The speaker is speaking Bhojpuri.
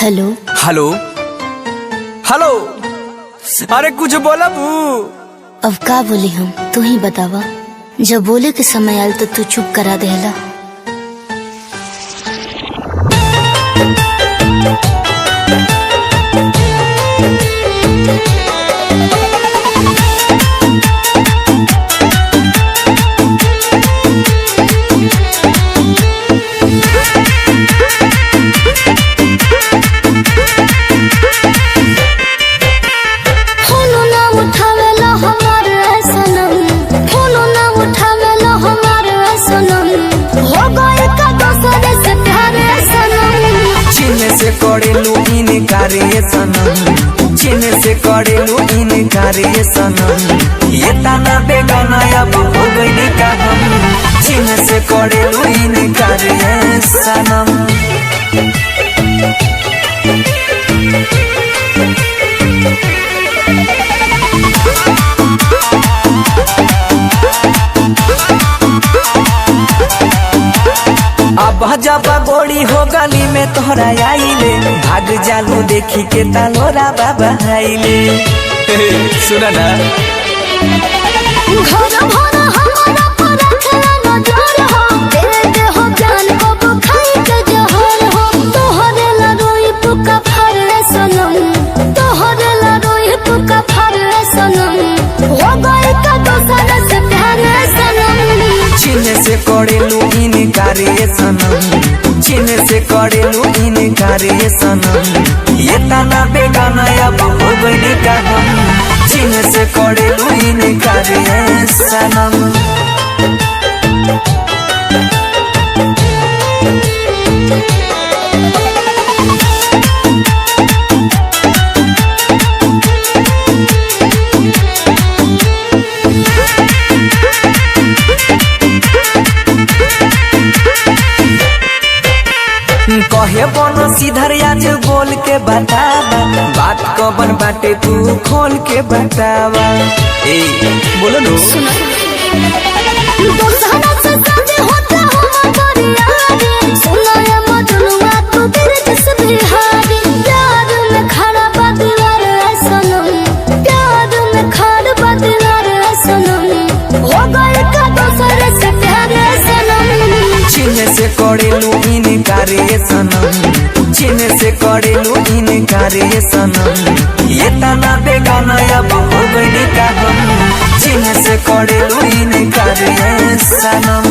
Hello hello hello. अरे कुछ बोला बू। अब का बोली हम, तू ही बतावा। जब बोले के समय आयल तो तू चुप करा देला। करेलू इनकार ये सनम, चीन से करेलू इनकार ये सनम। ये ताना बेगाना अब हो गई का हम, चीन से करेलू इनकार ये सनम। अब जब गोड़ी हो गली में तोहरा आइले, भाग जालू देखी के तालोरा बाबा आइले। सुना ना घर भर हमारा पर रखला नजर हो, दे दे हो जान को बुखाई के जहर हो। तोहरे ला रोई पुका फरे सनम, तोहरे ला रोई पुका फरे सनम। हो गए का दोसर से प्यार सनम। चीन से करेलू इनकार ये सनम, चीन से करेलू इनकार ये सनम। ये ताना बेगाना अब हो गई का हम, चीन से करेलू इनकार ये सनम। कहे बनो सीधर आज बोल के बतावा, बात कबन बाटे तू खोल के बतावा। ए बोलो नो सुना दोसरा से साजे होता हम गरियारी। सुना ये मजनुआ तू तेरे जिस बिहारी। प्यार में खड़ा बदलार सनम, प्यार में खड़ा बदलार सनम। हो गए का दोसर से प्यार सनम। चीन से करेलू इनकार ये सनम, चीन से करेलू इनकार ये सनम। ये ताना बेगाना अब हो गई का हम, चीन से करेलू इनकार ये सनम।